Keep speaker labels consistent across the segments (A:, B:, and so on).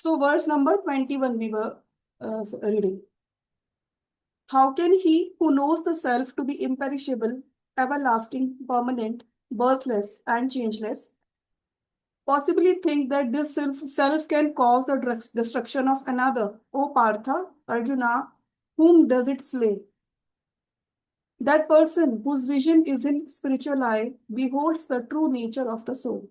A: So verse number 21 we were reading. How can he who knows the self to be imperishable, everlasting, permanent, birthless, and changeless, possibly think that this self can cause the destruction of another? O Partha, Arjuna, whom does it slay? That person whose vision is in spiritual eye beholds the true nature of the soul,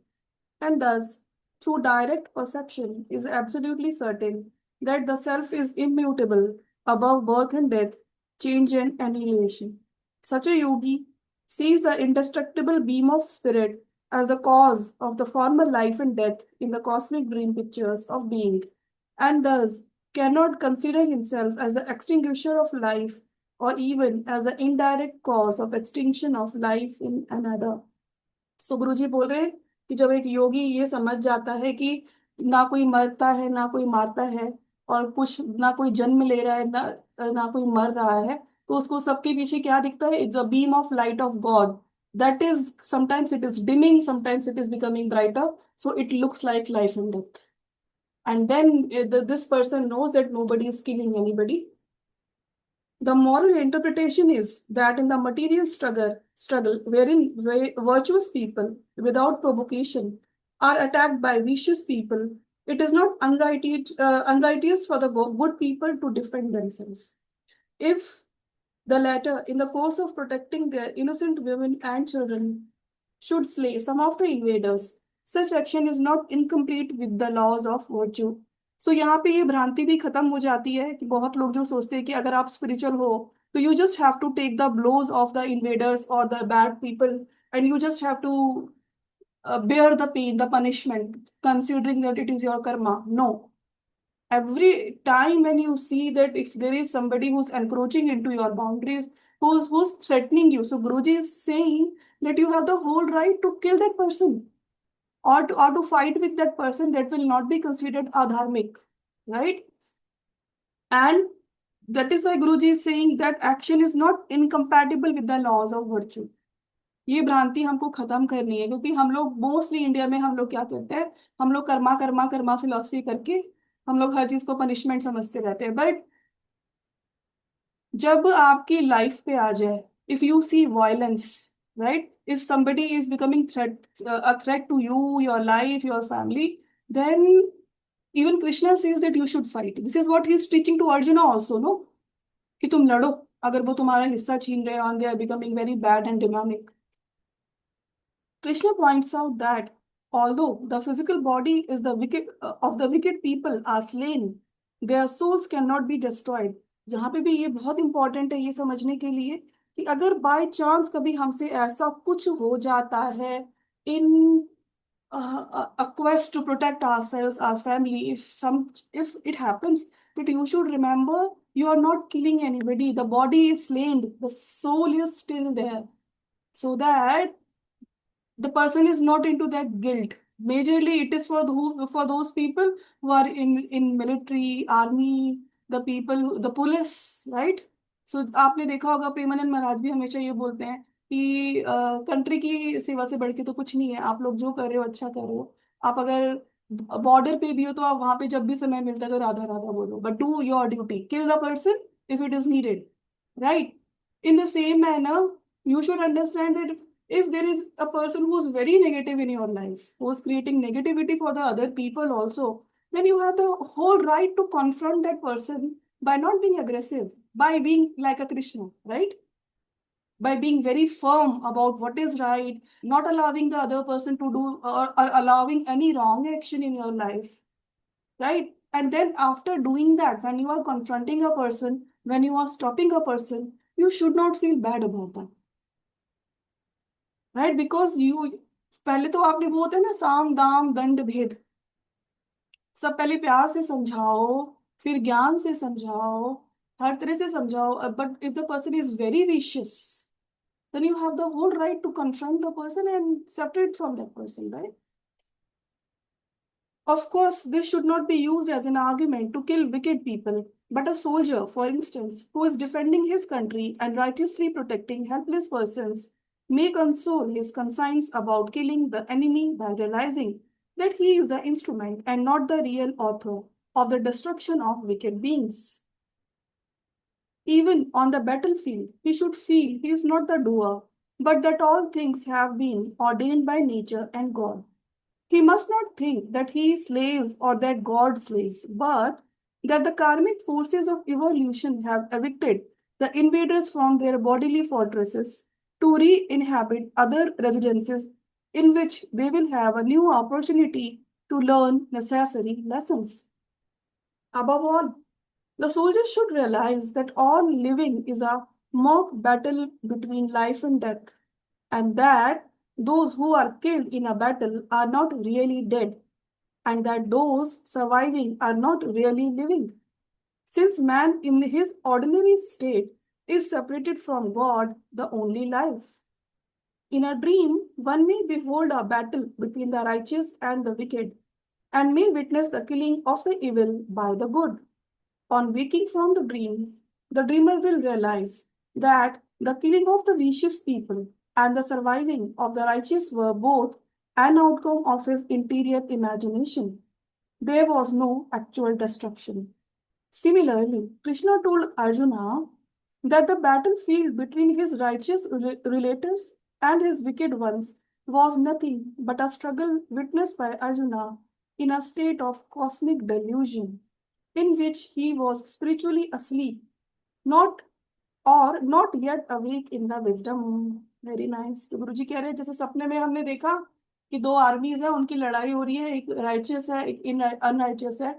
A: and thus, through direct perception, is absolutely certain that the self is immutable, above birth and death, change and annihilation. Such a yogi sees the indestructible beam of spirit as the cause of the former life and death in the cosmic dream pictures of being, and thus cannot consider himself as the extinguisher of life or even as the indirect cause of extinction of life in another. सो गुरु जी बोल रहे हैं कि जब एक योगी ये समझ जाता है कि ना कोई मरता है ना कोई मारता है और कुछ ना कोई जन्म ले रहा है ना कोई मर रहा है, तो उसको सबके पीछे क्या दिखता है? The beam of light of God that is sometimes it is dimming, sometimes it is becoming brighter, so it looks like life and death. And then this person knows that nobody is killing anybody. The moral interpretation is that in the material struggle wherein virtuous people without provocation are attacked by vicious people, it is not unrighteous for the good people to defend themselves. If the latter, in the course of protecting their innocent women and children, should slay some of the invaders, such action is not incomplete with the laws of virtue. सो यहाँ पे ये भ्रांति भी खत्म हो जाती है कि बहुत लोग जो सोचते हैं कि अगर आप स्पिरिचुअल हो तो you just have to take the blows of the invaders और the bad people and you just have to bear the pain, the punishment, considering that it is your karma. No. Every time when you see that if there is somebody who's encroaching into your boundaries, who's threatening you, so Guruji is saying that you have the whole right to kill that person or to fight with that person. That will not be considered adharmic, right? And that is why Guruji is saying that action is not incompatible with the laws of virtue. ये भ्रांति हमको खत्म करनी है, क्योंकि हम लोग mostly India में हम लोग क्या करते हैं, हम लोग कर्मा कर्मा कर्मा फिलॉसफी करके हम लोग हर चीज को पनिशमेंट समझते रहते हैं. बट जब आपकी लाइफ पे आ जाए, if you see violence, right, if somebody is becoming a threat to you, your life, your family, then even Krishna says that you should fight. This is what he is teaching to Arjuna also, no, कि तुम लड़ो अगर वो तुम्हारा हिस्सा छीन रहे हैं and they are becoming very bad and demonic. Krishna points out that although the physical body is the wicked of the wicked people are slain, their souls cannot be destroyed. यहाँ पे भी ये बहुत इंपॉर्टेंट है ये समझने के लिए कि अगर बाय चांस कभी हमसे ऐसा कुछ हो जाता है in a quest to protect ourselves, our family, if it happens, that you should remember you are not killing anybody. The body is slain, the soul is still there, so that the person is not into that guilt. Majorly it is for those people who are in military, army, the people, the police, right? So आपने देखा होगा प्रेमानंद महाराज भी हमेशा ये बोलते हैं कि country की सेवा से बढ़ के तो कुछ नहीं है, आप लोग जो कर रहे हो अच्छा कर रहे हो. आप अगर बॉर्डर पे भी हो तो आप वहां पे जब भी समय मिलता है तो राधा राधा बोलो, but do your duty, kill the person if it is needed, right? In the same manner, you should understand that if there is a person who's very negative in your life, who's creating negativity for the other people also, then you have the whole right to confront that person by not being aggressive, by being like a Krishna, right? By being very firm about what is right, not allowing the other person to do or allowing any wrong action in your life, right? And then after doing that, when you are confronting a person, when you are stopping a person, you should not feel bad about that, right? Because you, पहले तो आपने वो होता है ना, साम दाम दंड भेद, सब पहले प्यार से समझाओ, फिर ज्ञान से समझाओ, हर तरह से समझाओ. But if the person is very vicious, then you have the whole right to confront the person and separate from that person, right? Of course, this should not be used as an argument to kill wicked people, but a soldier, for instance, who is defending his country and righteously protecting helpless persons, may console his conscience about killing the enemy by realizing that he is the instrument and not the real author of the destruction of wicked beings. Even on the battlefield, he should feel he is not the doer, but that all things have been ordained by nature and God. He must not think that he slays or that God slays, but that the karmic forces of evolution have evicted the invaders from their bodily fortresses to re inhabit other residences in which they will have a new opportunity to learn necessary lessons. Above all, the soldiers should realize that all living is a mock battle between life and death, and that those who are killed in a battle are not really dead, and that those surviving are not really living. Since man in his ordinary state is separated from God, the only life. In a dream, one may behold a battle between the righteous and the wicked, and may witness the killing of the evil by the good. On waking from the dreamer will realize that the killing of the vicious people and the surviving of the righteous were both an outcome of his interior imagination. There was no actual destruction. Similarly, Krishna told Arjuna that the battlefield between his righteous relatives and his wicked ones was nothing but a struggle witnessed by Arjuna in a state of cosmic delusion, in which he was spiritually asleep, not not yet awake in the wisdom. Very nice. तो गुरुजी कह रहे हैं जैसे सपने में हमने देखा कि दो आर्मीज है, उनकी लड़ाई हो रही है, एक राइचियस है एक इन अनराइचियस है,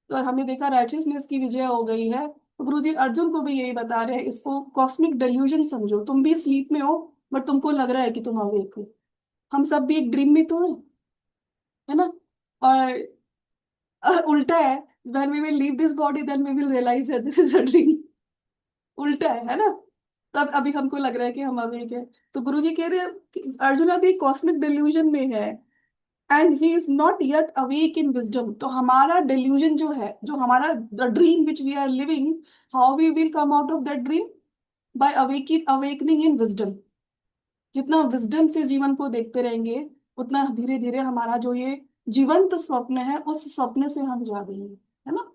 A: तो हमने देखा राइचियसनेस की विजय हो गई है. तो गुरुजी अर्जुन को भी यही बता रहे हैं, इसको कॉस्मिक डेल्यूजन समझो. तुम भी स्लीप में हो, बट तुमको लग रहा है कि तुम अवेक हो. हम सब भी एक ड्रीम में तो है ना? और उल्टा है, when we will leave this body then we will realize that this is a dream. उल्टा है ना? तब अभी हमको लग रहा है कि हम अवेक है. तो गुरुजी कह रहे हैं कि अर्जुन अभी कॉस्मिक डिल्यूजन में है, and he is not yet awake in wisdom. तो हमारा डिल्यूजन जो है, जो हमारा the dream which we are living, how we will come out of that dream? By awakening in wisdom. जितना विजडम से जीवन को देखते रहेंगे, उतना धीरे धीरे हमारा जो ये जीवंत स्वप्न है, उस स्वप्न से हम जागेंगे, है ना?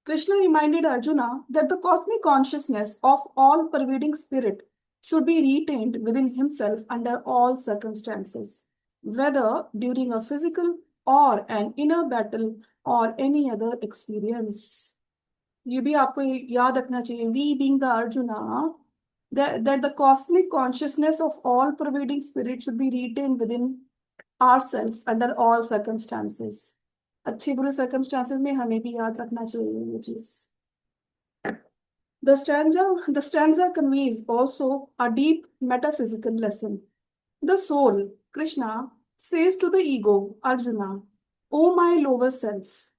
A: Krishna reminded Arjuna that the cosmic consciousness of all pervading spirit should be retained within himself under all circumstances, whether during a physical or an inner battle or any other experience. ये भी आपको याद रखना चाहिए. We being the Arjuna, that the cosmic consciousness of all pervading spirit should be retained within ourselves under all circumstances. अच्छे बुरे circumstances में हमें भी याद रखना चाहिए ये चीज. The stanza conveys also a deep metaphysical lesson. The soul, Krishna, says to the ego, Arjuna, O my lower self,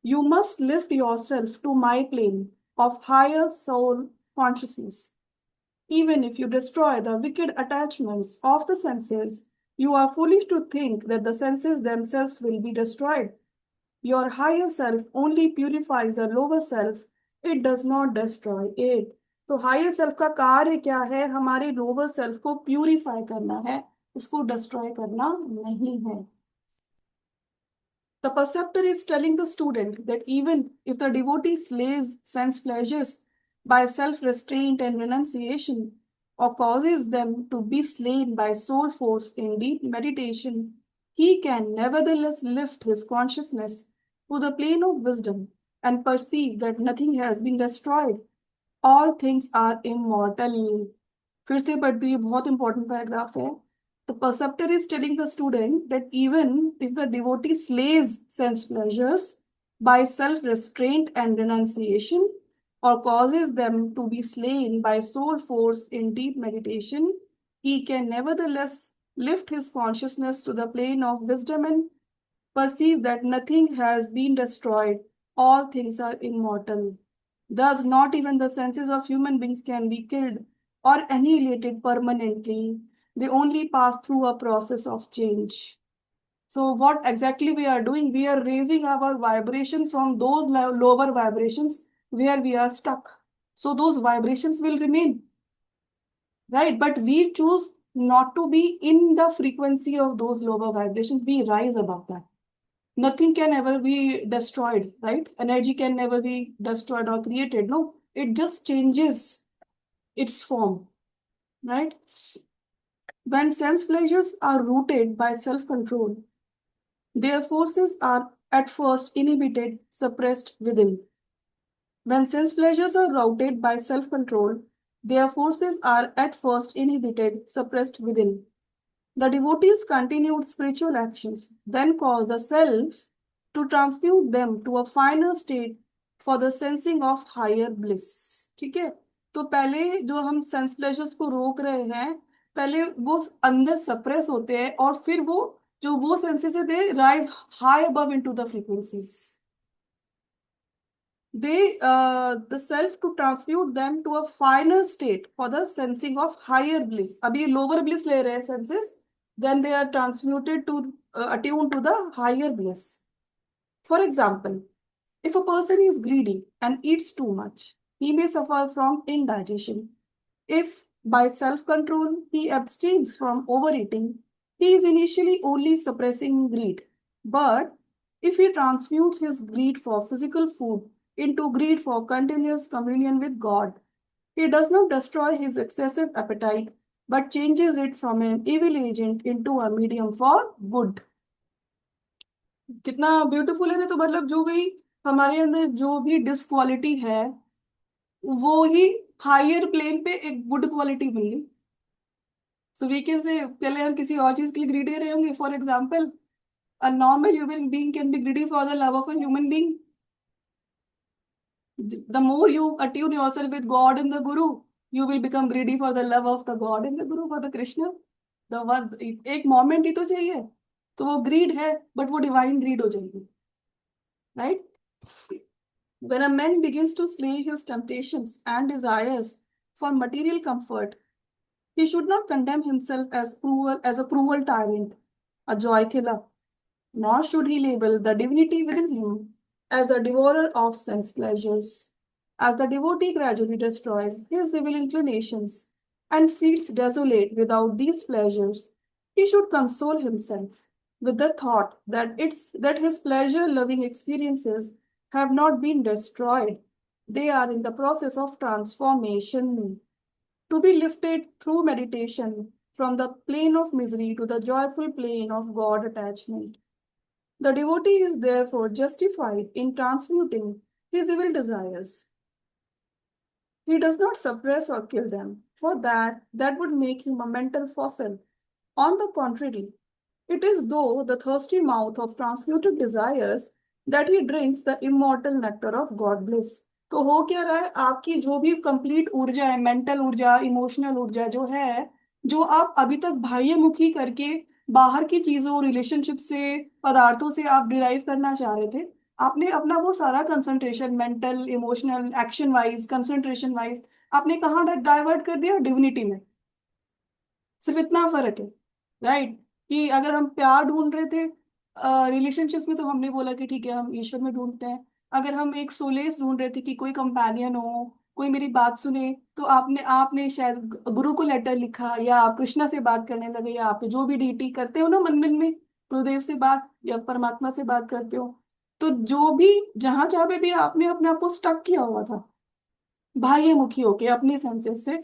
A: you must lift yourself to my plane of higher soul consciousness. Even if you destroy the wicked attachments of the senses, you are foolish to think that the senses themselves will be destroyed. Your higher self only purifies the lower self, it does not destroy it. तो higher self का कार्य क्या है? हमारे lower self को purify करना है, उसको डिस्ट्रॉय करना नहीं है. The perceptor is telling the student that even if the devotee slays sense pleasures by self-restraint and renunciation, or causes them to be slain by soul force in deep meditation, he can nevertheless lift his consciousness to the plane of wisdom and perceive that nothing has been destroyed. All things are immortal. फिर से पढ़ती हूँ, ये बहुत important paragraph है. The perceptor is telling the student that even if the devotee slays sense pleasures by self-restraint and renunciation, or causes them to be slain by soul force in deep meditation, he can nevertheless lift his consciousness to the plane of wisdom and perceive that nothing has been destroyed. All things are immortal. Thus, not even the senses of human beings can be killed or annihilated permanently. They only pass through a process of change. So what exactly we are doing? We are raising our vibration from those lower vibrations where we are stuck. So those vibrations will remain, right? But we choose not to be in the frequency of those lower vibrations. We rise above that. Nothing can ever be destroyed, right? Energy can never be destroyed or created. No, it just changes its form, right? When sense pleasures are rooted by self-control, their forces are at first inhibited, suppressed within. When sense pleasures are routed by self-control, their forces are at first inhibited, suppressed within. The devotee's continued spiritual actions then cause the self to transmute them to a finer state for the sensing of higher bliss. ठीक है, तो पहले जो हम sense pleasures को रोक रहे हैं, पहले वो अंदर सप्रेस होते हैं और फिर वो जो वो सेंसेस है they rise high above into the frequencies. The self to transmute them to a finer state for the sensing of higher bliss. अभी lower bliss ले रहे हैं senses, then they are transmuted to attune to the higher bliss. For example, if a person is greedy and eats too much, he may suffer from indigestion. If by self-control he abstains from overeating, he is initially only suppressing greed. But if he transmutes his greed for physical food into greed for continuous communion with God, he does not destroy his excessive appetite, but changes it from an evil agent into a medium for good. कितना beautiful है ना. तो मतलब जो भी हमारे अंदर जो भी डिसक्वालिटी है, वो ही हायर प्लेन पे एक गुड क्वालिटी बन गई. सो वी कैन से पहले हम किसी और चीज के लिए ग्रीडी रहे होंगे. For example, a normal human being can be greedy for the love of a human being. The more you attune yourself with God and the Guru, you will become greedy for the love of the God and the Guru, for the Krishna. The one एक moment ही तो चाहिए, तो वो grid है, but वो divine grid हो जाएगी, right? When a man begins to slay his temptations and desires for material comfort, he should not condemn himself as a cruel tyrant, a joy killer, nor should he label the divinity within him as a devourer of sense pleasures. As the devotee gradually destroys his evil inclinations and feels desolate without these pleasures, he should console himself with the thought that his pleasure-loving experiences have not been destroyed. They are in the process of transformation, to be lifted through meditation from the plane of misery to the joyful plane of God attachment. The devotee is therefore justified in transmuting his evil desires. He does not suppress or kill them, for that would make him a mental fossil. On the contrary, it is through the thirsty mouth of transmuted desires that he drinks the immortal nectar of God bliss. तो हो क्या रहा है, आपकी जो भी complete ऊर्जा है, मेंटल ऊर्जा, इमोशनल ऊर्जा जो है, जो आप अभी तक बाह्यमुखी करके बाहर की चीजों, रिलेशनशिप से, पदार्थों से आप डिराइव करना चाह रहे थे, आपने अपना वो सारा concentration mental, emotional, action wise, concentration wise आपने कहाँ डाइवर्ट कर दिया? डिविनिटी में. सिर्फ इतना फर्क है, राइट? कि अगर हम प्यार ढूंढ रहे थे रिलेशनशिप्स में, तो हमने बोला कि ठीक है हम ईश्वर में ढूंढते हैं. अगर हम एक सोलेस ढूंढ रहे थे कि कोई कंपेनियन हो, कोई मेरी बात सुने, तो आपने आपने शायद गुरु को लेटर लिखा, या आप कृष्णा से बात करने लगे, या आप जो भी डीटी करते हो ना मन मन में, गुरुदेव से बात या परमात्मा से बात करते हो, तो जो भी जहां जहां पे भी आपने अपने आप को स्टक किया हुआ था बाह्यमुखी होके अपने सेंसेस से,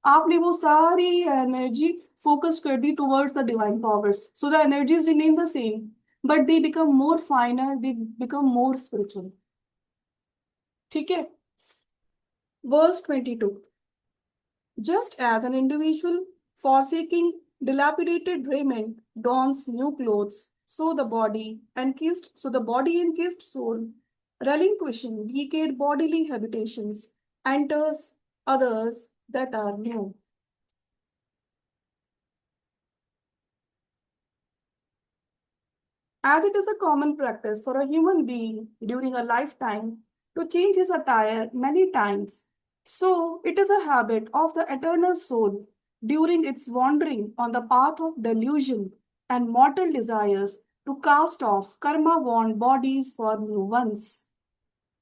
A: आपने वो सारी एनर्जी फोकस कर दी towards the divine powers, so the energies remain the same but they become more finer, they become more spiritual. ठीक है। Verse 22, just as an individual forsaking dilapidated raiment dons new clothes, so the body encased soul, relinquishing decayed bodily habitations, enters others that are new. As it is a common practice for a human being during a lifetime to change his attire many times, so it is a habit of the eternal soul during its wandering on the path of delusion and mortal desires to cast off karma worn bodies for new ones.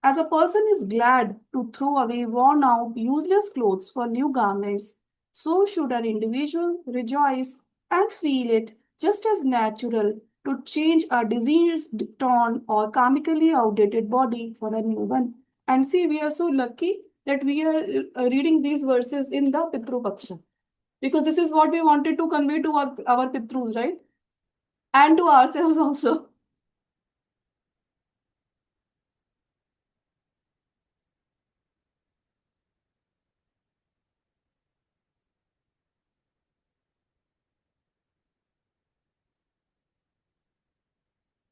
A: As a person is glad to throw away worn out, useless clothes for new garments, so should an individual rejoice and feel it just as natural to change a diseased, torn, or karmically outdated body for a new one. And see, we are so lucky that we are reading these verses in the Pitru Paksha, because this is what we wanted to convey to our Pitrus, right? And to ourselves also.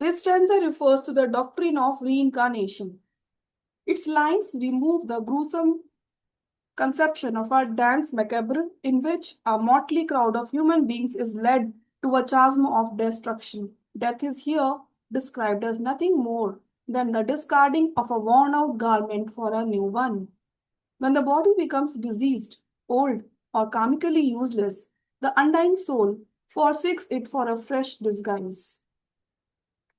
A: This stanza refers to the doctrine of reincarnation. Its lines remove the gruesome conception of a dance macabre in which a motley crowd of human beings is led to a chasm of destruction. Death is here described as nothing more than the discarding of a worn out garment for a new one. When the body becomes diseased, old, or karmically useless, the undying soul forsakes it for a fresh disguise.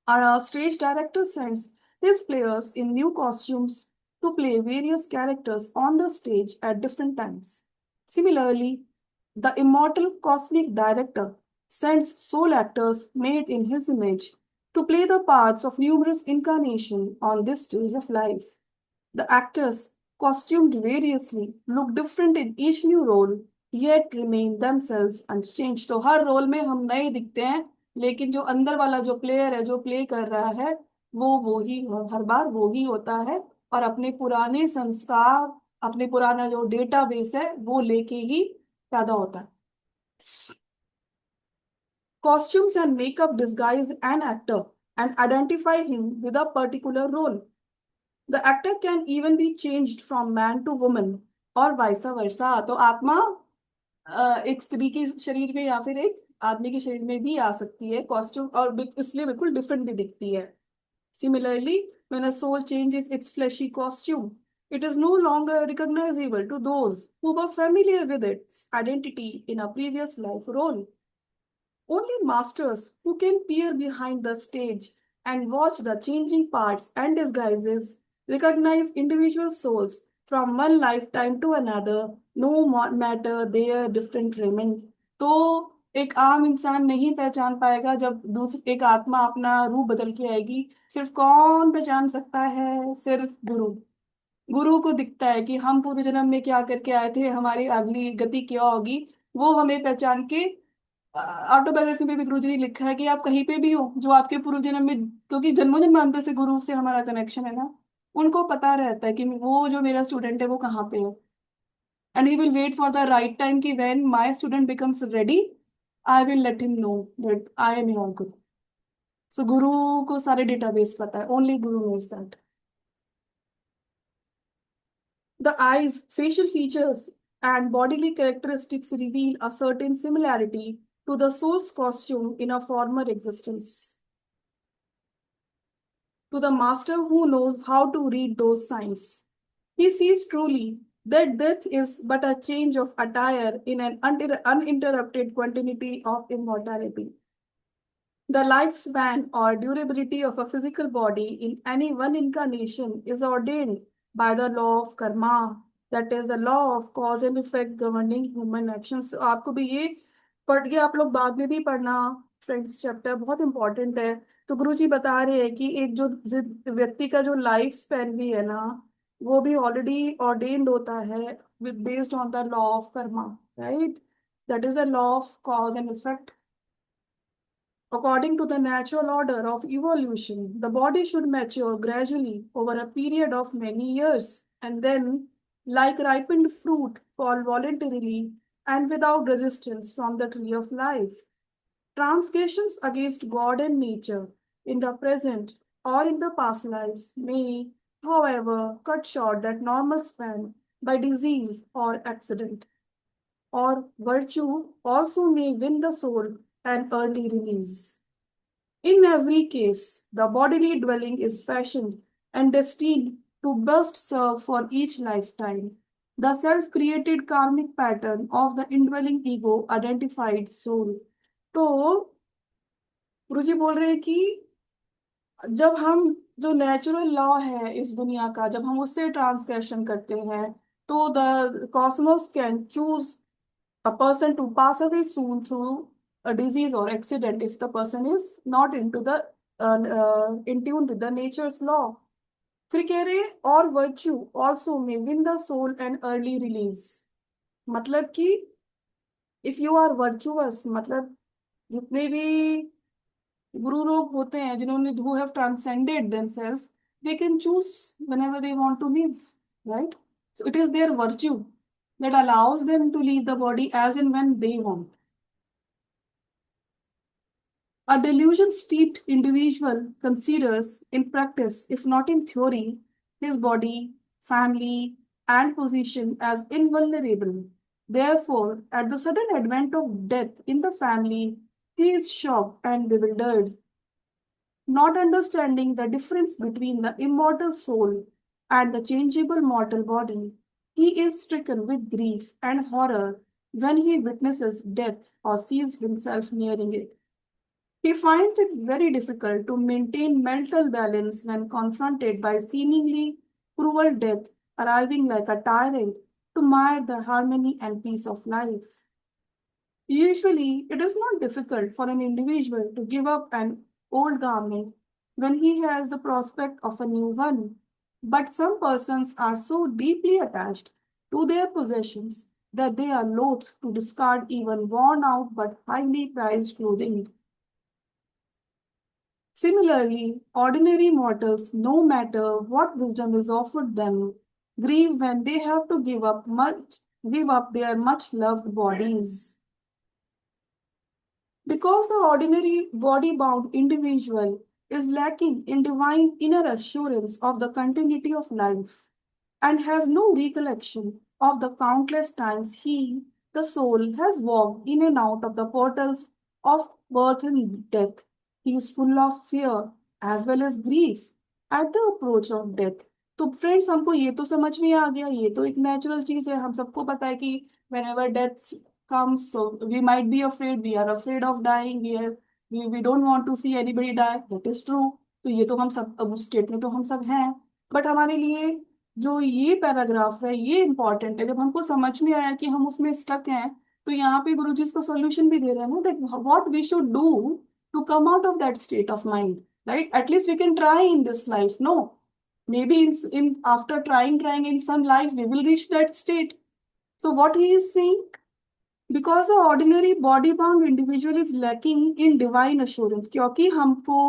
A: Our stage director sends his players in new costumes to play various characters on the stage at different times. Similarly, the immortal cosmic director sends soul actors made in his image to play the parts of numerous incarnations on this stage of life. The actors, costumed variously, look different in each new role, yet remain themselves unchanged. तो हर role में हम नए दिखते हैं, लेकिन जो अंदर वाला जो प्लेयर है, जो प्ले कर रहा है, वो ही हर बार वो ही होता है, और अपने पुराने संस्कार, अपने पुराना जो डेटाबेस है, वो लेके ही पैदा होता है. Costumes and makeup disguise an actor and identify him with a particular role. The actor can even be changed from man to woman और vice versa. तो आत्मा एक स्त्री के शरीर में या फिर एक आदमी के शरीर में भी आ सकती है, कॉस्ट्यूम, और इसलिए बिल्कुल डिफरेंट भी दिखती है. Similarly, when a soul changes its fleshy costume, it is no longer recognizable to those who were familiar with its identity in a previous life role. Only masters who can peer behind the stage and watch the changing parts and disguises recognize individual souls from one lifetime to another, no matter their different raiment. तो एक आम इंसान नहीं पहचान पाएगा जब दूसरी एक आत्मा अपना रूप बदल के आएगी. सिर्फ कौन पहचान सकता है? सिर्फ गुरु. गुरु को दिखता है कि हम पूर्व जन्म में क्या करके आए थे, हमारी अगली गति क्या होगी. वो हमें पहचान के, ऑटोबायोग्राफी में भी गुरु जी ने लिखा है कि आप कहीं पे भी हो, जो आपके पूर्व जन्म में, क्योंकि जन्मों जन्मांतर से गुरु से हमारा कनेक्शन है ना, उनको पता रहता है कि वो जो मेरा स्टूडेंट है वो कहाँ पे है. And he will wait for the right time कि when my student becomes ready, I will let him know that I am your guru. So गुरु को सारे डेटाबेस पता है, only guru knows that. The eyes, facial features, and bodily characteristics reveal a certain similarity to the soul's costume in a former existence. To the master who knows how to read those signs, he sees truly that death is but a change of attire in an uninterrupted continuity of immortality. The lifespan or durability of a physical body in any one incarnation is ordained by the law of karma, that is the law of cause and effect governing human actions. So, आपको भी ये पढ़ के आप लोग बाद में भी पढ़ना फ्रेंड्स, चैप्टर बहुत इंपॉर्टेंट है. तो गुरु जी बता रहे हैं कि एक जो व्यक्ति का जो लाइफ स्पैन भी है ना, वो भी ऑलरेडी ऑर्डेन्ड होता है with based on the law of karma, right? That is a law of cause and effect. According to the natural order of evolution, the body should mature gradually over a period of many years and then, like ripened fruit, fall voluntarily and without resistance from the tree of life. Transgressions against God and nature in the present or in the past lives may, however, cut short that normal span by disease or accident. Or virtue also may win the soul an early release. In every case, the bodily dwelling is fashioned and destined to best serve for each lifetime the self created karmic pattern of the indwelling ego identified soul. तो गुरुजी बोल रहे हैं कि जब हम जो natural law है इस दुनिया का जब हम उससे ट्रांसग्रेशन करते हैं तो the Cosmos can choose a person to pass away soon through a disease or accident if the person is not into the in tune with the nature's law. फिर कह रहे हैं और virtue also may win the soul an early release. मतलब कि if you are virtuous मतलब जितने भी गुरु लोग होते हैं जिन्होंने who have transcended themselves they can choose whenever they want to live, right? So it is their virtue that allows them to leave the body as and when they want. A delusion steeped individual considers in practice, if not in theory, his body, family, and position as invulnerable. Therefore, at the sudden advent of death in the family, he is shocked and bewildered, not understanding the difference between the immortal soul and the changeable mortal body. He is stricken with grief and horror when he witnesses death or sees himself nearing it. He finds it very difficult to maintain mental balance when confronted by seemingly cruel death arriving like a tyrant to mar the harmony and peace of life. Usually, it is not difficult for an individual to give up an old garment when he has the prospect of a new one. But some persons are so deeply attached to their possessions that they are loath to discard even worn out but highly prized clothing. Similarly, ordinary mortals, no matter what wisdom is offered them, grieve when they have to give up their much loved bodies. Because the ordinary body bound individual is lacking in divine inner assurance of the continuity of life and has no recollection of the countless times he, the soul, has walked in and out of the portals of birth and death. He is full of fear as well as grief at the approach of death. तो friends हमको ये तो समझ में आ गया ये तो एक नेचुरल चीज है हम सबको पता है कि whenever death comes so we might be afraid we are afraid of dying we don't want to see anybody die that is true. तो ये तो हम सब अब उस स्टेट में तो हम सब हैं बट हमारे लिए जो ये पैराग्राफ है ये इंपॉर्टेंट है जब हमको समझ में आया कि हम उसमें स्टक हैं तो यहाँ पे गुरुजी इसका सॉल्यूशन भी दे रहे हैं ना that what we should do to come out of that state of mind right at least we can try in this life no maybe in after trying in some life we will reach that state. So what he is saying because the ordinary body bound individual is lacking in divine assurance क्योंकि हमको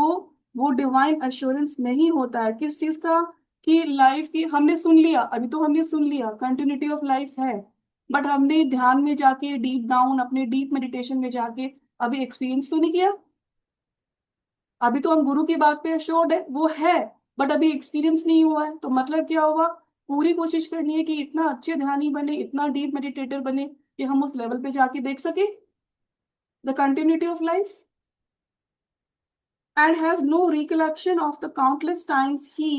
A: वो divine assurance नहीं होता है किस चीज का कि लाइफ की हमने सुन लिया अभी तो हमने सुन लिया कंटिन्यूटी ऑफ लाइफ है बट हमने ध्यान में जाके डीप डाउन अपने डीप मेडिटेशन में जाके अभी एक्सपीरियंस तो नहीं किया अभी तो हम गुरु की बात पे अश्योर्ड है वो है बट अभी एक्सपीरियंस नहीं हुआ है तो मतलब क्या होगा पूरी कोशिश करनी है कि इतना अच्छे ध्यानी बने इतना डीप मेडिटेटर बने कि हम उस लेवल पे जाके देख सके the continuity of life and has no recollection of the countless times he,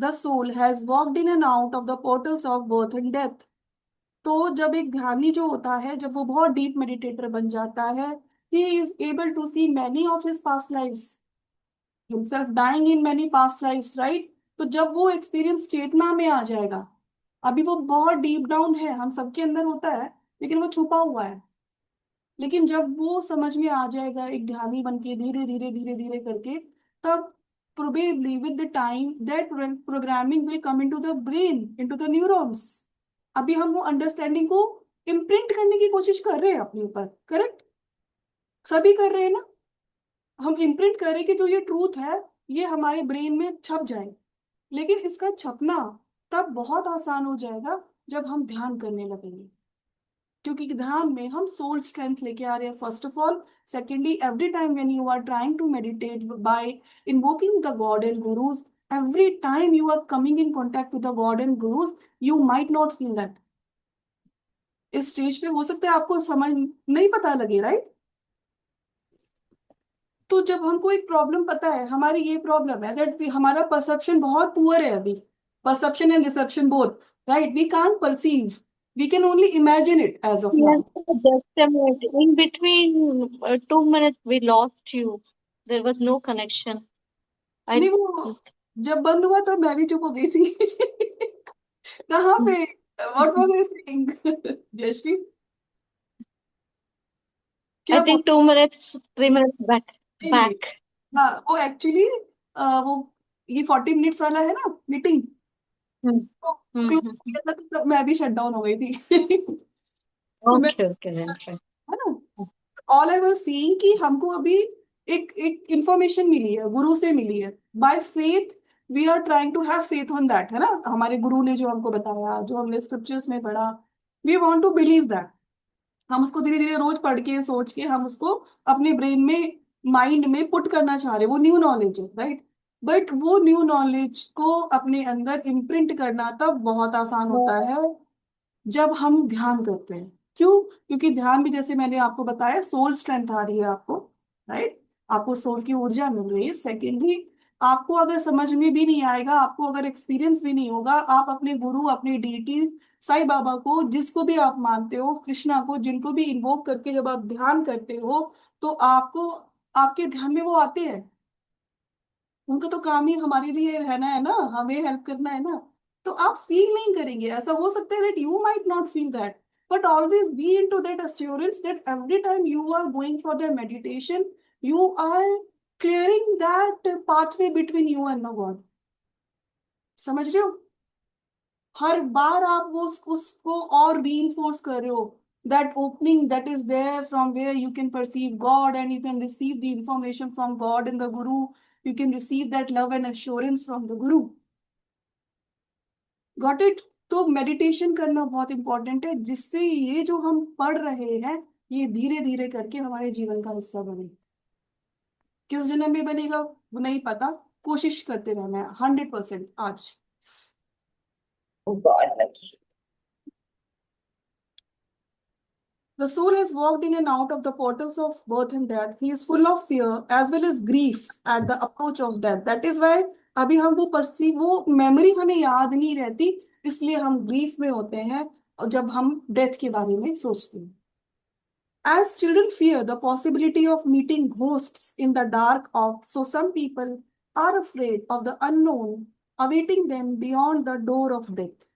A: the soul, has walked in and out of the portals of birth and death. तो जब एक ध्यानी जो होता है जब वो बहुत डीप मेडिटेटर बन जाता है he is able to see many of his past lives himself dying in many past lives right तो जब वो एक्सपीरियंस चेतना में आ जाएगा अभी वो बहुत डीप डाउन है हम सबके अंदर होता है लेकिन वो छुपा हुआ है लेकिन जब वो समझ में आ जाएगा एक ध्यानी बन के धीरे धीरे धीरे धीरे करके तब probably with the time that programming will come into the brain, into the neurons. अभी हम वो अंडरस्टैंडिंग को इम्प्रिंट करने की कोशिश कर रहे हैं अपने ऊपर, करेक्ट? सभी कर रहे हैं ना? हम इम्प्रिंट करें कि जो ये ट्रूथ है ये हमारे ब्रेन में छप जाए, लेकिन इसका छपना तब बहुत आसान हो जाएगा जब हम ध्यान करने लगेंगे, क्योंकि ध्यान में हम सोल स्ट्रेंथ लेके आ रहे हैं first of all. Secondly, every time when you are trying to meditate by invoking the god and gurus, every time you are coming in contact with the god and gurus, you might not feel that. इस stage पे हो सकता है आपको समझ नहीं पता लगे, राइट? तो जब हमको एक प्रॉब्लम पता है, हमारी ये प्रॉब्लम है दैट हमारा परसेप्शन बहुत पुअर है अभी, perception and reception both, right? We can't perceive, we can only imagine it as of now.
B: Yes, just a minute. In between 2 minutes, we lost you. There was no connection. I
A: नहीं, वो जब बंद हुआ तो मैं भी चुप हो गई थी. कहाँ पे? What was I saying? Jayashree, क्या
B: I
A: बोल?
B: think 2 minutes, 3 minutes back.
A: नहीं नहीं,
B: Back.
A: हाँ वो एक्चुअली वो ये 40 मिनट्स वाला है ना मीटिंग,
B: Hmm.
A: तो
B: Hmm.
A: Close
B: Hmm. Hmm.
A: किया था तो तब मैं भी शट डाउन हो गई थी. तो मैं,
B: Okay, okay, then fine.
A: है ना, ऑल आई वाज सीइंग कि हमको अभी एक एक इंफॉर्मेशन मिली है, गुरु से मिली है. By faith we are trying to have faith on that, है ना, हमारे गुरु ने जो हमको बताया, जो हमने स्क्रिप्चर्स में पढ़ा, we want to believe that. हम उसको धीरे धीरे रोज पढ़ के सोच के हम उसको अपने ब्रेन में, माइंड में पुट करना चाह रहे हैं. वो न्यू नॉलेज है, राइट? बट वो न्यू नॉलेज को अपने अंदर इम्प्रिंट करना तब बहुत आसान होता है जब हम ध्यान करते हैं. क्यों? क्योंकि ध्यान भी, जैसे मैंने आपको बताया, सोल स्ट्रेंथ आ रही है आपको, राइट? आपको सोल की ऊर्जा मिल रही है. सेकेंडली, आपको अगर समझ में भी नहीं आएगा, आपको अगर एक्सपीरियंस भी नहीं होगा, आप अपने गुरु, अपने डीटी, साईं बाबा को, जिसको भी आप मानते हो, कृष्णा को, जिनको भी इन्वोक करके जब आप ध्यान करते हो, तो आपको, आपके ध्यान में वो आते हैं. उनका तो काम ही हमारे लिए रहना है ना, हमें हेल्प करना है ना. तो आप फील नहीं करेंगे. ऐसा हो सकता है that you might not feel that, but always be into that assurance that every time you are going for the meditation, you are clearing that pathway between you and the god. समझ रहे हो? हर बार आप वो उसको और reinforce कर रहे हो, that opening that is there from where you can perceive God and you can receive the information from God and the Guru. You can receive that love and assurance from the Guru. Got it? तो meditation करना बहुत important है, जिससे ये जो हम पढ़ रहे हैं ये धीरे धीरे करके हमारे जीवन का हिस्सा बने. किस जन्म में बनेगा वो नहीं पता, कोशिश करते रहना है 100% आज.
B: Oh God, lucky.
A: The soul has walked in and out of the portals of birth and death. He is full of fear as well as grief at the approach of death. That is why अभी हम वो perceive, वो memory हमें याद नहीं रहती, इसलिए हम ग्रीफ में होते हैं और जब हम डेथ के बारे में सोचते हैं. As children fear the possibility of meeting ghosts in the dark of, so some people are afraid of the unknown awaiting them beyond the door of death.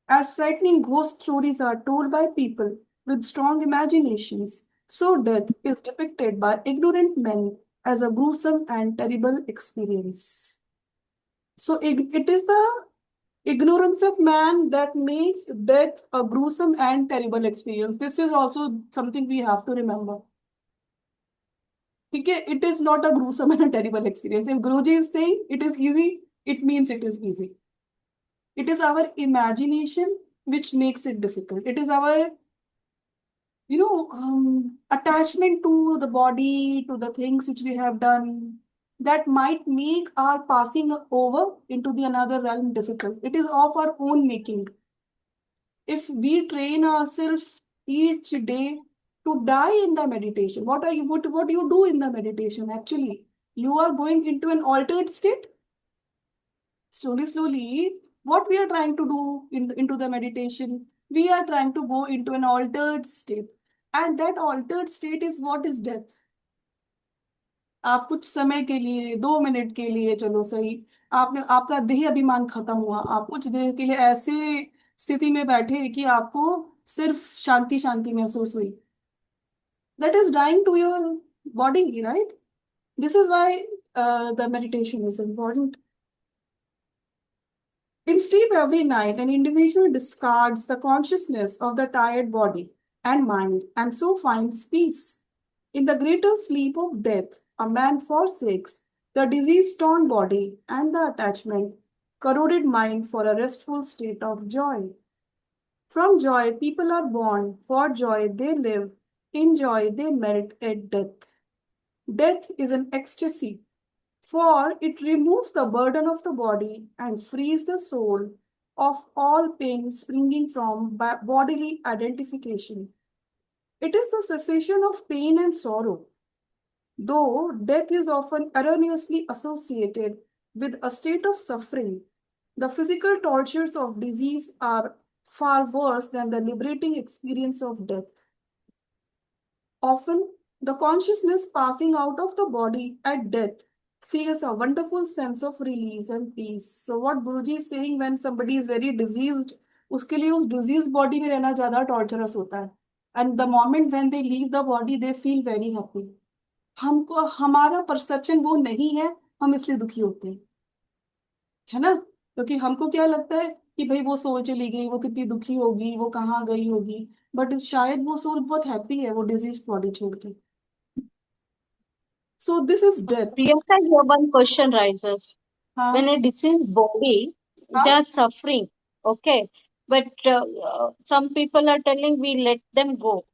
A: As frightening ghost stories are told by people with strong imaginations, so death is depicted by ignorant men as a gruesome and terrible experience. So it is the ignorance of man that makes death a gruesome and terrible experience. This is also something we have to remember. Okay, it is not a gruesome and a terrible experience. If Guruji is saying it is easy, it means it is easy. It is our imagination which makes it difficult. It is our, attachment to the body, to the things which we have done, that might make our passing over into the another realm difficult. It is of our own making. If we train ourselves each day to die in the meditation, what do you do in the meditation? Actually, you are going into an altered state. Slowly, what we are trying to do into the meditation, we are trying to go into an altered state. And that altered state is what is death. आप कुछ समय के लिए, 2 minute के लिए, चलो सही, आपने, आपका देह अभिमान खत्म हुआ, आप कुछ देर के लिए ऐसे स्थिति में बैठे कि आपको सिर्फ शांति शांति महसूस हुई. That is dying to your body, right? This is why the meditation is important. In sleep every night, an individual discards the consciousness of the tired body and mind and so finds peace. In the greater sleep of death, a man forsakes the disease-torn body and the attachment, corroded mind for a restful state of joy. From joy, people are born. For joy, they live. In joy, they melt at death. Death is an ecstasy, for it removes the burden of the body and frees the soul of all pain springing from bodily identification. It is the cessation of pain and sorrow. Though death is often erroneously associated with a state of suffering, the physical tortures of disease are far worse than the liberating experience of death. Often, the consciousness passing out of the body at death feels a wonderful sense of release and peace. So what Guruji is saying, when somebody is very diseased, उसके लिए उस diseased body में रहना ज़्यादा torturous होता है. And the moment when they leave the body, they feel very happy. हमको हमारा परसेप्शन वो नहीं है, हम इसलिए दुखी होते हैं, है ना? क्योंकि हमको क्या लगता है कि भाई वो सोल चली गई, वो कितनी दुखी होगी, वो कहाँ गई होगी, बट शायद वो सोल बहुत हैप्पी है वो डिजीज बॉडी छोड़ के. So this is death.
B: Priyanka, here one question rises. When
A: हाँ
B: a deceased body, they
A: हाँ.
B: are suffering, okay? But some people are telling we let them go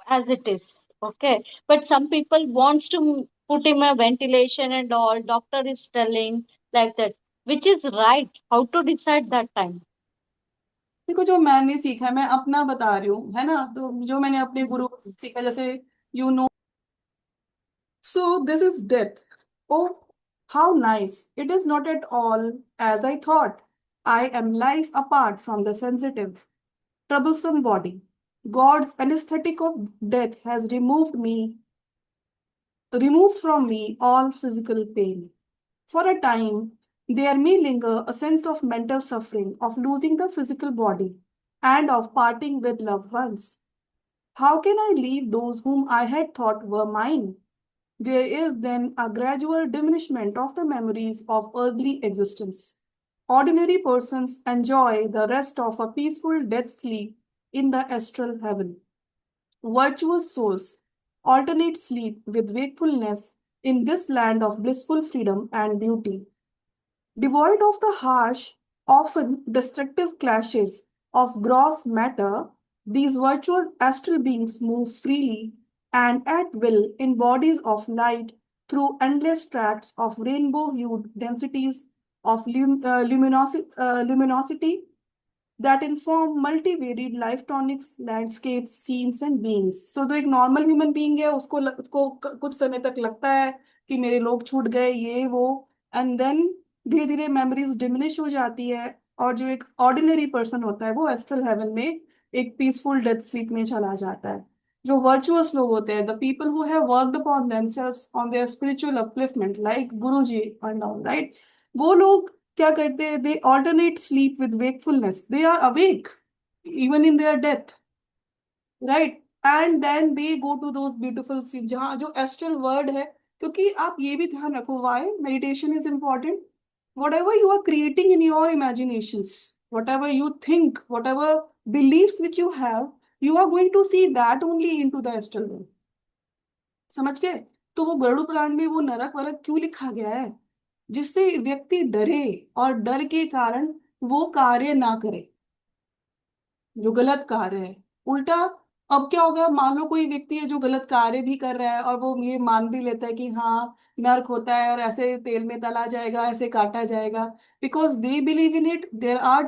B: as it is, okay? But some people wants to put him a ventilation and all. Doctor is telling like that, which is right. How to decide that time?
A: देखो, जो मैंने सीखा है मैं अपना बता रही हूँ, है ना? तो जो मैंने अपने गुरु से सीखा, जैसे you know. So this is death. Oh, how nice. It is not at all as I thought. I am life apart from the sensitive, troublesome body. God's anesthetic of death has removed from me all physical pain. For a time, there may linger a sense of mental suffering, of losing the physical body, and of parting with loved ones. How can I leave those whom I had thought were mine? There is then a gradual diminishment of the memories of earthly existence. Ordinary persons enjoy the rest of a peaceful death sleep in the astral heaven. Virtuous souls alternate sleep with wakefulness in this land of blissful freedom and beauty. Devoid of the harsh, often destructive clashes of gross matter, these virtual astral beings move freely and at will in bodies of light through endless tracts of rainbow-hued densities of luminosity that inform multivaried life tonics, landscapes, scenes and beings. So जो एक normal human being है उसको कुछ समय तक लगता है कि मेरे लोग छूट गए ये वो, and then धीरे धीरे memories diminish हो जाती है, और जो एक ordinary person होता है वो astral heaven में एक peaceful death sleep में चला जाता है. जो virtuous लोग होते हैं, the people who have worked upon themselves on their spiritual upliftment like Guruji and all, right? वो लोग क्या करते हैं? They alternate sleep with wakefulness. They are awake even in their death, right? And then they go to those beautiful scenes जहाँ जो astral world है. क्योंकि आप ये भी ध्यान रखो, why meditation is important. Whatever you are creating in your imaginations, whatever you think, whatever beliefs which you have, you are going to see that only into the astral world. समझ गए? तो वो गरुड़ पुराण में वो नरक वरक क्यों लिखा गया है? जिससे व्यक्ति डरे और डर के कारण वो कार्य ना करे जो गलत कार्य है. उल्टा अब क्या होगा, मान लो कोई व्यक्ति है जो गलत कार्य भी कर रहा है और वो ये मान भी लेता है कि हाँ नर्क होता है और ऐसे तेल में तला जाएगा, ऐसे काटा जाएगा, because they believe in it. There are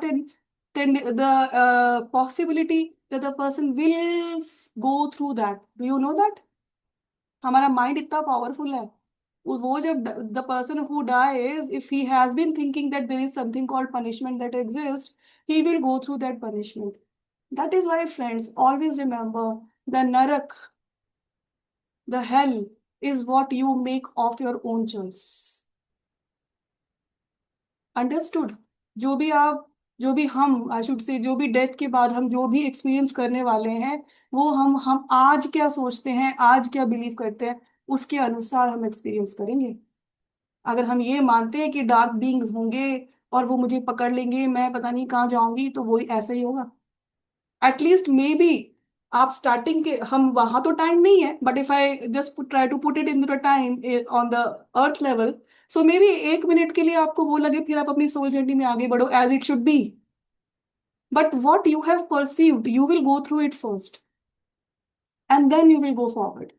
A: the possibility that the person will go through that. Do you know that? हमारा माइंड इतना पावरफुल है. वो जब the person who dies, if he has been thinking that there is something called punishment that exists, he will go through that punishment. That is why, friends, always remember the narak, the hell, is what you make of your own choice. Understood? जो भी आप, जो भी हम, I should say, जो भी death के बाद हम जो भी एक्सपीरियंस करने वाले हैं, वो हम आज क्या सोचते हैं, आज क्या बिलीव करते हैं, उसके अनुसार हम एक्सपीरियंस करेंगे. अगर हम ये मानते हैं कि डार्क बीइंग्स होंगे और वो मुझे पकड़ लेंगे, मैं पता नहीं कहाँ जाऊंगी, तो वही ऐसा ही होगा। एटलीस्ट मे बी आप स्टार्टिंग के, हम वहां तो टाइम नहीं है, but if I just try to put it in the time on the earth level, so maybe 1 minute के लिए आपको वो लगे, फिर आप अपनी सोल जर्नी में आगे बढ़ो as it should be. But what you have perceived you will go through it first and then you will go forward.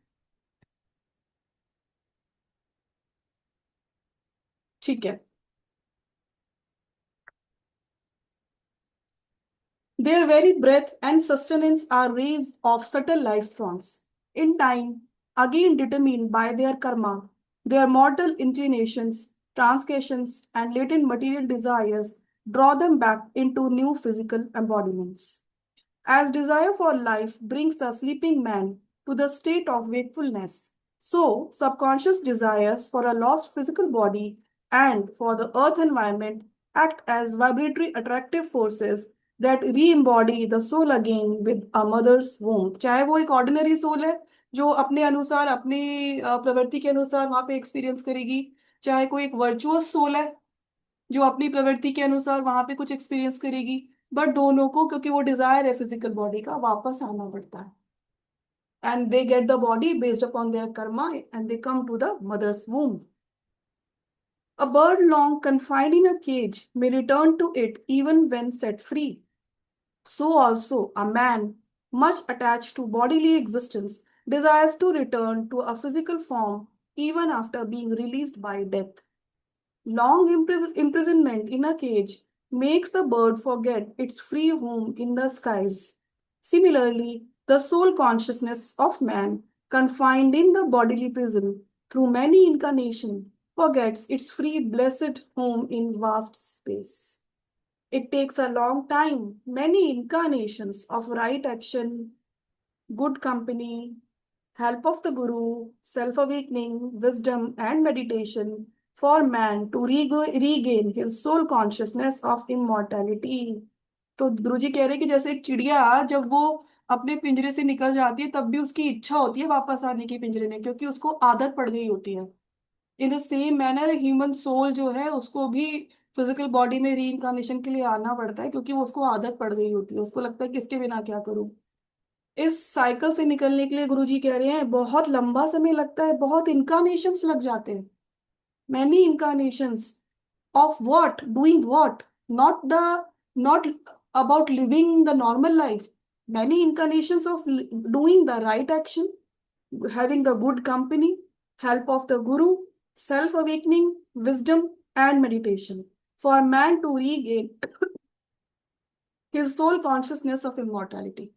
A: ठीक है। Their very breath and sustenance are rays of subtle life forms, in time, again determined by their karma, their mortal inclinations, transgressions, and latent material desires draw them back into new physical embodiments. As desire for life brings the sleeping man to the state of wakefulness, so subconscious desires for a lost physical body and for the earth environment act as vibratory attractive forces that re-embody the soul again with a mother's womb. चाहे वो एक ordinary soul है जो अपने अनुसार अपनी प्रवृत्ति के अनुसार वहां पे एक्सपीरियंस करेगी, चाहे कोई एक वर्चुअस सोल है जो अपनी प्रवृत्ति के अनुसार वहां पे कुछ एक्सपीरियंस करेगी, बट दोनों को, क्योंकि वो डिजायर है फिजिकल बॉडी का, वापस आना पड़ता है। And they get the body based upon their karma and they come to the mother's womb. A bird long confined in a cage may return to it even when set free. So also a man, much attached to bodily existence, desires to return to a physical form even after being released by death. Long imprisonment in a cage makes the bird forget its free home in the skies. Similarly, the soul consciousness of man, confined in the bodily prison through many incarnations, forgets its free blessed home in vast space. It takes a long time, many incarnations of right action, good company, help of the Guru, self awakening, wisdom, and meditation for man to regain his soul consciousness of immortality. तो गुरुजी कह रहे हैं कि जैसे एक चिड़िया जब वो अपने पिंजरे से निकल जाती है तब भी उसकी इच्छा होती है वापस आने की पिंजरे में, क्योंकि उसको आदत पड़ गई होती है। In the same manner human soul जो है उसको भी फिजिकल बॉडी में री इनकारनेशन के लिए आना पड़ता है, क्योंकि वो उसको आदत पड़ गई होती है, उसको लगता है कि इसके बिना क्या करूं। इस साइकिल से निकलने के लिए गुरुजी कह रहे हैं बहुत लंबा समय लगता है, बहुत इनकारनेशंस लग जाते हैं। Many incarnations of what, doing what, not the, not about living the normal life. Many incarnations of doing the right action, having the good company, help of the Guru, self awakening, wisdom, and meditation for man to regain his soul consciousness of immortality.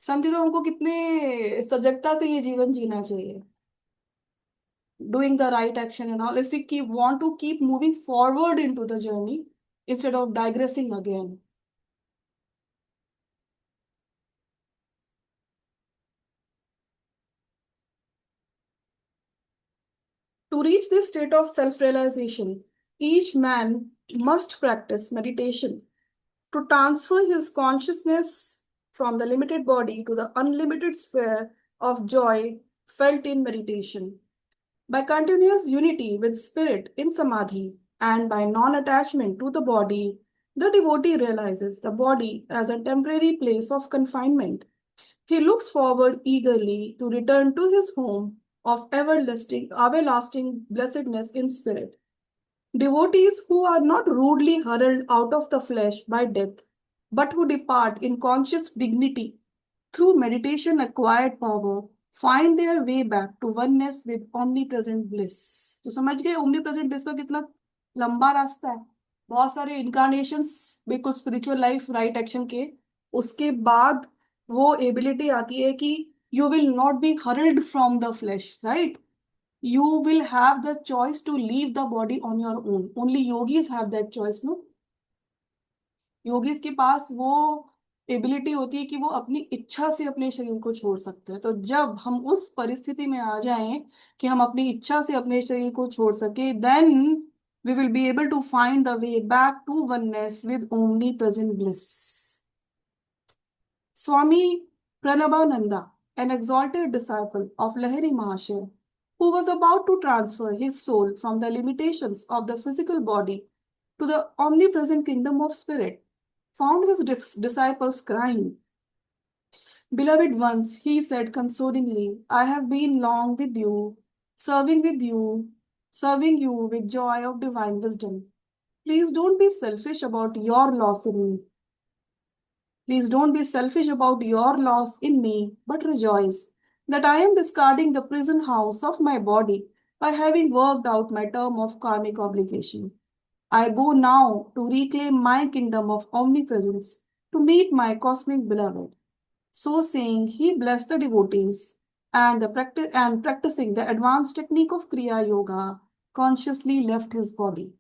A: समझे तो हमको कितने सजगता से ये जीवन जीना चाहिए, doing the right action and all, if we keep want to keep moving forward into the journey instead of digressing again. To reach this state of self-realization, each man must practice meditation to transfer his consciousness from the limited body to the unlimited sphere of joy felt in meditation. By continuous unity with spirit in samadhi and by non attachment to the body, the devotee realizes the body as a temporary place of confinement. He looks forward eagerly to return to his home of everlasting blessedness in spirit. Devotees who are not rudely hurled out of the flesh by death, but who depart in conscious dignity through meditation acquired power, find their way back to oneness with omnipresent bliss. तो समझ गए omnipresent bliss का कितना लंबा रास्ता है, बहुत सारे इनकारनेशंस, बिल्कुल स्पिरिचुअल लाइफ राइट एक्शन के उसके बाद वो एबिलिटी आती है कि you will not be hurled from the flesh, right? You will have the choice to leave the body on your own. Only yogis have that choice, no? Yogis के पास वो ability होती है कि वो अपनी इच्छा से अपने शरीर को छोड़ सकते हैं। तो जब हम उस परिस्थिति में आ जाएं कि हम अपनी इच्छा से अपने शरीर को छोड़ सके, then we will be able to find the way back to oneness with omnipresent bliss. Swami Pranabananda, an exalted disciple of Lahiri Mahashaya, who was about to transfer his soul from the limitations of the physical body to the omnipresent kingdom of spirit, found his disciples crying. Beloved ones, he said consolingly, I have been long with you, serving with you, serving you with joy of divine wisdom. Please don't be selfish about your loss in me. Please don't be selfish about your loss in me, but rejoice that I am discarding the prison house of my body by having worked out my term of karmic obligation. I go now to reclaim my kingdom of omnipresence to meet my cosmic beloved. So saying, he blessed the devotees and practicing the advanced technique of Kriya Yoga, consciously left his body.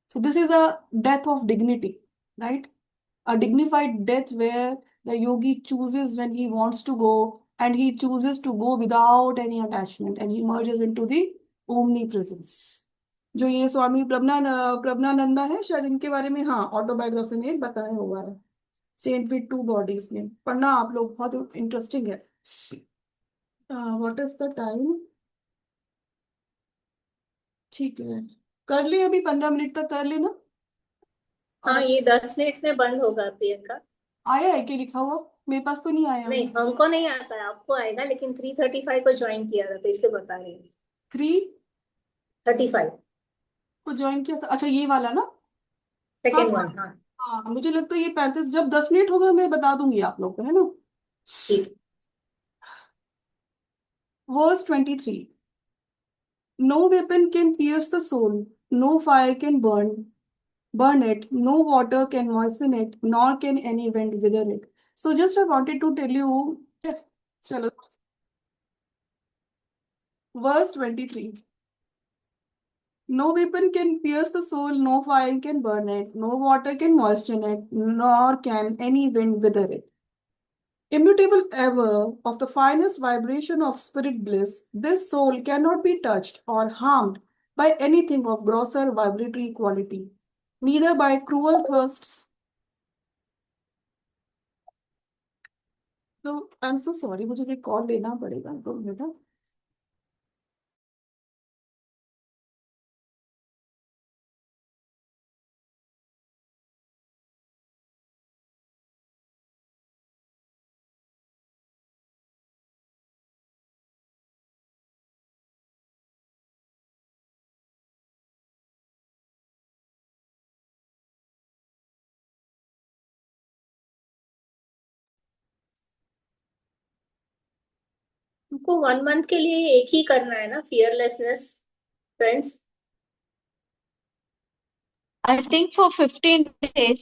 A: So this is a death of dignity, right? A dignified death where the yogi chooses when he wants to go and he chooses to go without any attachment and he merges into the omnipresence. जो ये स्वामी प्रज्ञानंदा है शायद इनके बारे में हाँ autobiography में बताया हुआ है सेंट विद टू बॉडीज में पढ़ना आप लोग बहुत इंटरेस्टिंग है व्हाट इज द टाइम ठीक है कर ले अभी 15 मिनट तक कर लेना
C: हाँ ये 10 मिनट में बंद होगा प्रियंका
A: आया है कि लिखा हुआ मेरे पास तो नहीं आया
C: नहीं हमको नहीं आता है आपको आएगा लेकिन 3:35 को ज्वाइन किया था तो इसलिए बता रही हूँ
A: 3:35 को ज्वाइन किया था अच्छा ये वाला ना
C: सेकेंड वन हाँ
A: हाँ मुझे लगता है ये 35 जब 10 मिनट होगा मैं बता दूंगी आप लोग को है ना
C: ठीक
A: Verse 23 No weapon can pierce the soul, no fire can burn it, no water can moisten it, nor can any wind wither it. So just I wanted to tell you, chalo. Verse 23 No weapon can pierce the soul, no fire can burn it, no water can moisten it, nor can any wind wither it. Immutable ever, of the finest vibration of spirit bliss, this soul cannot be touched or harmed by anything of grosser vibratory quality, neither by cruel thirsts. So, I'm so sorry, मुझे ये call लेना पड़ेगा 2 minute
C: हमको 1 month के लिए एक ही करना है ना fearlessness friends
B: I think for 15 days.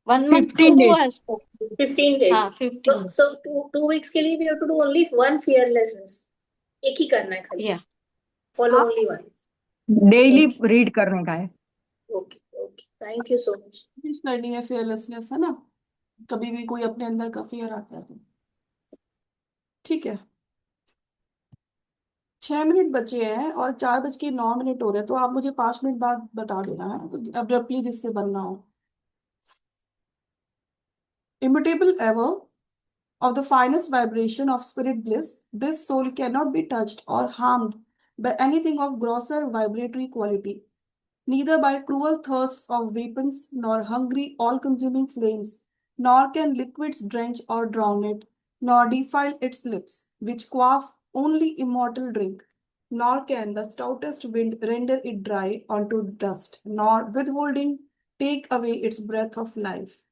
B: 1 month
D: 15
B: who
D: days.
B: has spoken?
C: 15 days
B: हाँ 15
C: so 2 weeks के लिए we have to do only one fearlessness एक ही करना है खाली
B: yeah
C: follow only one
D: daily read करने का है
C: okay okay thank you so much
A: करनी है fearlessness है ना कभी भी कोई अपने अंदर का fear आता है तो ठीक है 6 मिनट बचे हैं और 4:09 हो रहे हैं तो आप मुझे 5 मिनट बाद बता देना है तो अब्रप्टली जिससे बनना हो Immutable ever of the finest vibration of spirit bliss, this soul cannot be touched or harmed by anything of grosser vibratory quality, neither by cruel thirsts of weapons, nor hungry, all-consuming flames, nor can liquids drench or drown it, nor defile its lips, which quaff only immortal drink, nor can the stoutest wind render it dry unto dust, nor withholding take away its breath of life.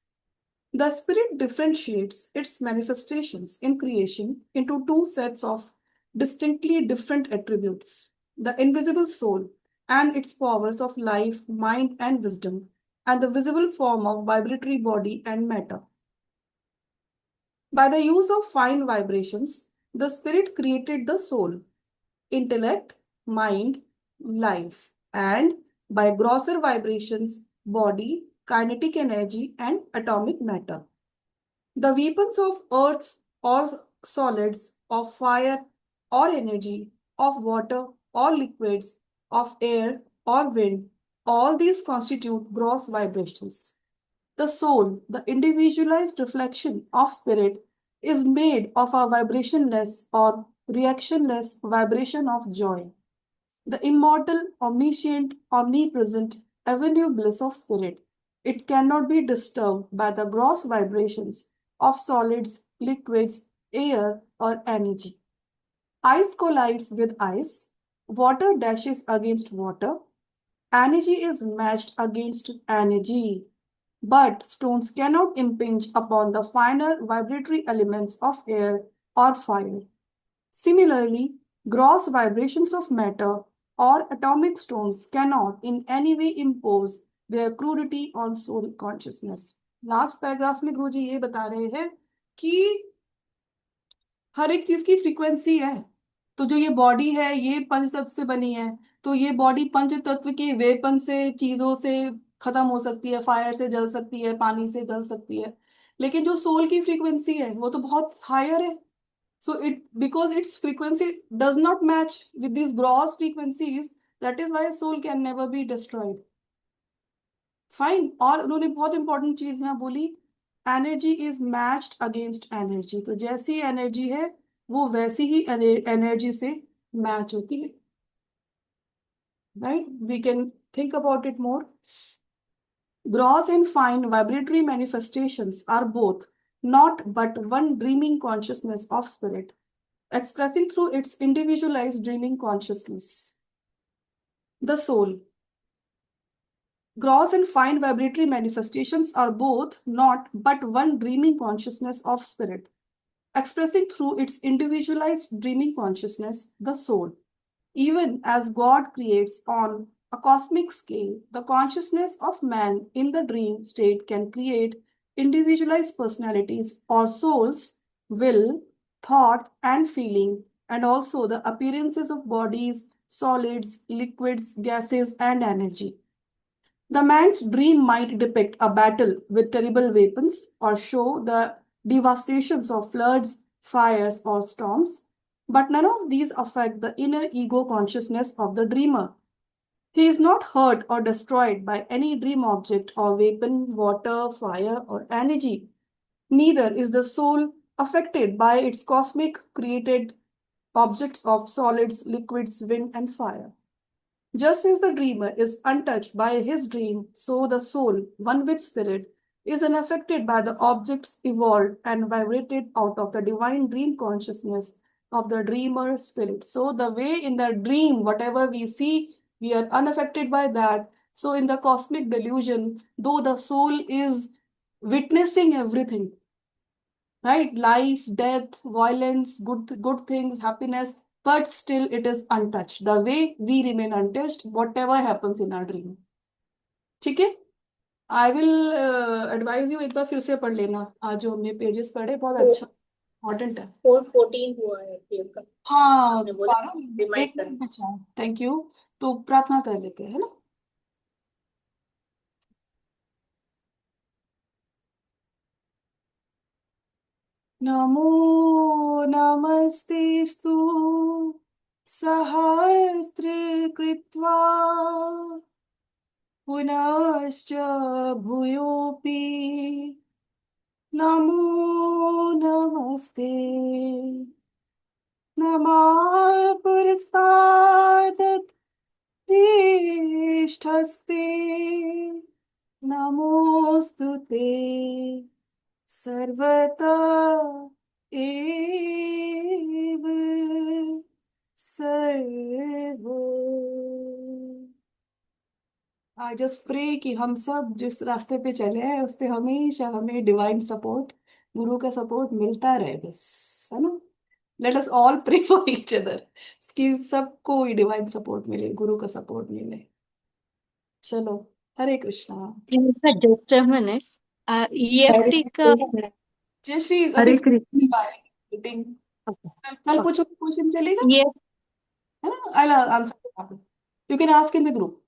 A: The spirit differentiates its manifestations in creation into two sets of distinctly different attributes, the invisible soul and its powers of life, mind, and wisdom, and the visible form of vibratory body and matter. By the use of fine vibrations, the spirit created the soul, intellect, mind, life, and by grosser vibrations, body, kinetic energy, and atomic matter. The weapons of earth or solids, of fire or energy, of water or liquids, of air or wind, all these constitute gross vibrations. The soul, the individualized reflection of spirit, is made of a vibrationless or reactionless vibration of joy. the immortal, omniscient, omnipresent avenue bliss of spirit. It cannot be disturbed by the gross vibrations of solids, liquids, air, or energy. Ice collides with ice, water dashes against water, energy is matched against energy. But stones cannot impinge upon the finer vibratory elements of air or fire. Similarly, gross vibrations of matter or atomic stones cannot in any way impose their crudity on soul consciousness. Last paragraph में गुरुजी ये बता रहे हैं कि हर एक चीज की frequency है। तो जो ये बॉडी है ये पंच तत्व से बनी है, तो ये बॉडी पंच तत्व के वेपन से, चीजों से खत्म हो सकती है, फायर से जल सकती है, पानी से जल सकती है, लेकिन जो सोल की फ्रीक्वेंसी है वो तो बहुत हायर है। So because its frequency does not match with these gross frequencies, that is why soul can never be destroyed. Fine. और उन्होंने बहुत इंपॉर्टेंट चीज यहाँ बोली, energy is matched against energy. तो जैसी एनर्जी है वो वैसी ही एनर्जी से मैच होती है। Right? We can think about it more. Gross and fine vibratory manifestations are both not but one dreaming consciousness of spirit, expressing through its individualized dreaming consciousness. The soul. Gross and fine vibratory manifestations are both not but one dreaming consciousness of spirit, expressing through its individualized dreaming consciousness, the soul. Even as God creates on a cosmic scale, the consciousness of man in the dream state can create individualized personalities or souls, will, thought, and feeling, and also the appearances of bodies, solids, liquids, gases, and energy. The man's dream might depict a battle with terrible weapons or show the devastations of floods, fires, or storms, but none of these affect the inner ego consciousness of the dreamer. He is not hurt or destroyed by any dream object or weapon, water, fire, or energy. Neither is the soul affected by its cosmic created objects of solids, liquids, wind, and fire. Just as the dreamer is untouched by his dream, so the soul, one with spirit, is unaffected by the objects evolved and vibrated out of the divine dream consciousness of the dreamer spirit. So the way in the dream, whatever we see, we are unaffected by that. So in the cosmic delusion, though the soul is witnessing everything, right? Life, death, violence, good things, happiness, but still it is untouched. The way we remain untouched, whatever happens in our dream. ठीक है? I will advise you एक बार फिर से पढ़ लेना। आज जो हमने पेजेस पढ़े बहुत अच्छा इम्पोर्टेंट है।
C: 4:14 हुआ है प्रियंका।
A: हाँ,
C: आपने बोला
A: दोबारा
C: remind
A: एक मिनट बचा। Thank you. तो प्रार्थना कर लेते हैं, है ना? नमो नमस्तेस्तु सहस्रकृत्वा पुनश्च भूयोऽपि नमो नमस्ते नमः पुरस्तादत् पृष्ठस्ते नमोऽस्तु ते सर्वता एव सर्वो। आई जस्ट प्रे कि हम सब जिस रास्ते पे चले हैं उस पे हमेशा हमें डिवाइन सपोर्ट, गुरु का सपोर्ट मिलता रहे, बस, है ना? Let us all pray for each other कि सबको डिवाइन सपोर्ट मिले, गुरु का सपोर्ट मिले। चलो, हरे Krishna.
B: Priyanka, just a minute. EFT का
A: जय श्री।
D: हरे
A: अभी
D: कृष्ण।
A: मीटिंग
B: okay,
A: कल
B: okay.
A: पूछो क्वेश्चन चलेगा,
B: ये
A: है ना? I answer you can ask in the group.